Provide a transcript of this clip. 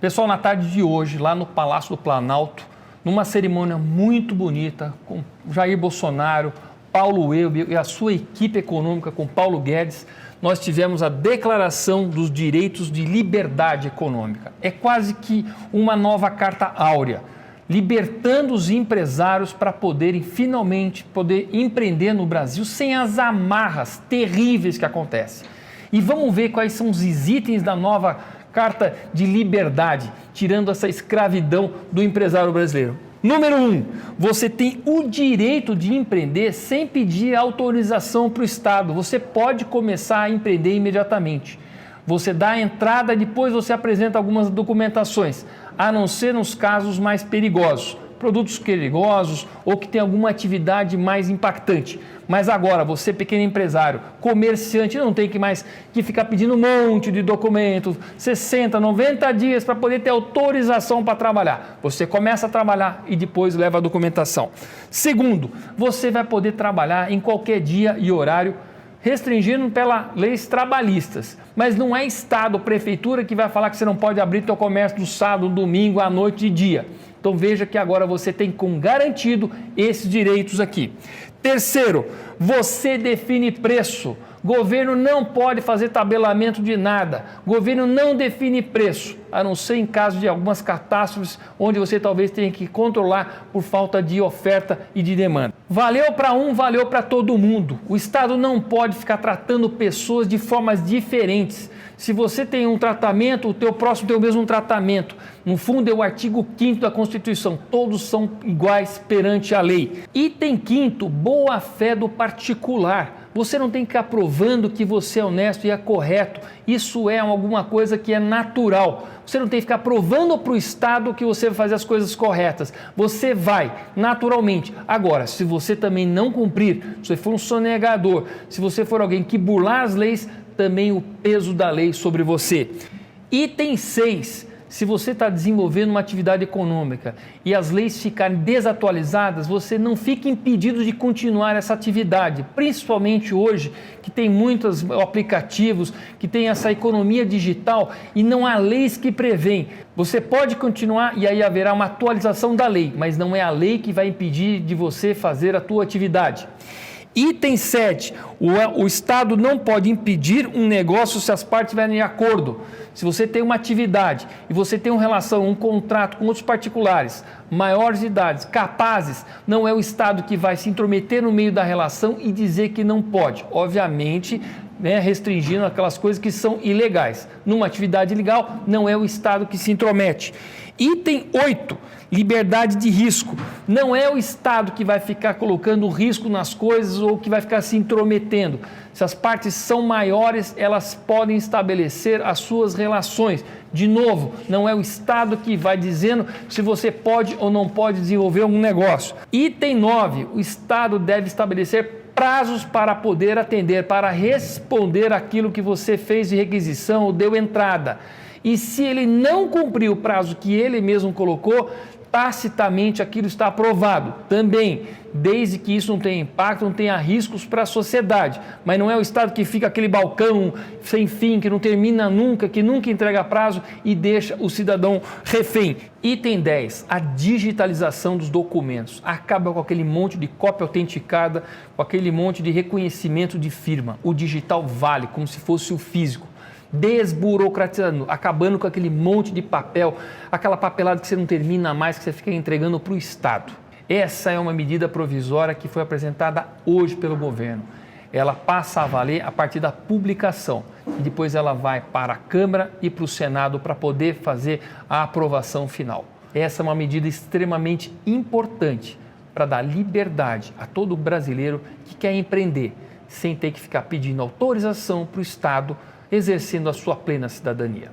Pessoal, na tarde de hoje, lá no Palácio do Planalto, numa cerimônia muito bonita, com Jair Bolsonaro, Paulo Elbio e a sua equipe econômica com Paulo Guedes, nós tivemos a Declaração dos Direitos de Liberdade Econômica. É quase que uma nova Carta Áurea, libertando os empresários para poderem finalmente poder empreender no Brasil sem as amarras terríveis que acontecem. E vamos ver quais são os itens da nova Carta de Liberdade, tirando essa escravidão do empresário brasileiro. Número 1, você tem o direito de empreender sem pedir autorização para o Estado. Você pode começar a empreender imediatamente. Você dá a entrada, depois você apresenta algumas documentações, a não ser nos casos mais perigosos, produtos perigosos ou que tem alguma atividade mais impactante. Mas agora, você pequeno empresário, comerciante, não tem que mais que ficar pedindo um monte de documentos, 60, 90 dias para poder ter autorização para trabalhar. Você começa a trabalhar e depois leva a documentação. Segundo, você vai poder trabalhar em qualquer dia e horário, restringindo pelas leis trabalhistas. Mas não é Estado, prefeitura que vai falar que você não pode abrir seu comércio no sábado, no domingo, à noite e dia. Então veja que agora você tem com garantido esses direitos aqui. Terceiro, você define preço. Governo não pode fazer tabelamento de nada. Governo não define preço, a não ser em caso de algumas catástrofes, onde você talvez tenha que controlar por falta de oferta e de demanda. Valeu para um, valeu para todo mundo. O Estado não pode ficar tratando pessoas de formas diferentes. Se você tem um tratamento, o teu próximo tem o mesmo tratamento. No fundo, é o artigo 5º da Constituição. Todos são iguais perante a lei. Item 5º, boa-fé do particular. Você não tem que ficar provando que você é honesto e é correto. Isso é alguma coisa que é natural. Você não tem que ficar provando para o Estado que você vai fazer as coisas corretas. Você vai, naturalmente. Agora, se você também não cumprir, se você for um sonegador, se você for alguém que burlar as leis, também o peso da lei sobre você. Item 6. Se você está desenvolvendo uma atividade econômica e as leis ficarem desatualizadas, você não fica impedido de continuar essa atividade, principalmente hoje, que tem muitos aplicativos, que tem essa economia digital e não há leis que prevêem. Você pode continuar e aí haverá uma atualização da lei, mas não é a lei que vai impedir de você fazer a tua atividade. Item 7, o Estado não pode impedir um negócio se as partes estiverem de acordo. Se você tem uma atividade e você tem uma relação, um contrato com outros particulares, maiores de idade, capazes, não é o Estado que vai se intrometer no meio da relação e dizer que não pode. Obviamente, restringindo aquelas coisas que são ilegais. Numa atividade legal, não é o Estado que se intromete. Item 8, liberdade de risco. Não é o Estado que vai ficar colocando risco nas coisas ou que vai ficar se intrometendo. Se as partes são maiores, elas podem estabelecer as suas relações. De novo, não é o Estado que vai dizendo se você pode ou não pode desenvolver algum negócio. Item 9, o Estado deve estabelecer prazos para poder atender, para responder aquilo que você fez de requisição ou deu entrada. E se ele não cumprir o prazo que ele mesmo colocou, tacitamente aquilo está aprovado. Também, desde que isso não tenha impacto, não tenha riscos para a sociedade. Mas não é o Estado que fica aquele balcão sem fim, que não termina nunca, que nunca entrega prazo e deixa o cidadão refém. Item 10, a digitalização dos documentos. Acaba com aquele monte de cópia autenticada, com aquele monte de reconhecimento de firma. O digital vale como se fosse o físico. Desburocratizando, acabando com aquele monte de papel, aquela papelada que você não termina mais, que você fica entregando para o Estado. Essa é uma medida provisória que foi apresentada hoje pelo governo. Ela passa a valer a partir da publicação e depois ela vai para a Câmara e para o Senado para poder fazer a aprovação final. Essa é uma medida extremamente importante para dar liberdade a todo brasileiro que quer empreender, sem ter que ficar pedindo autorização para o Estado, exercendo a sua plena cidadania.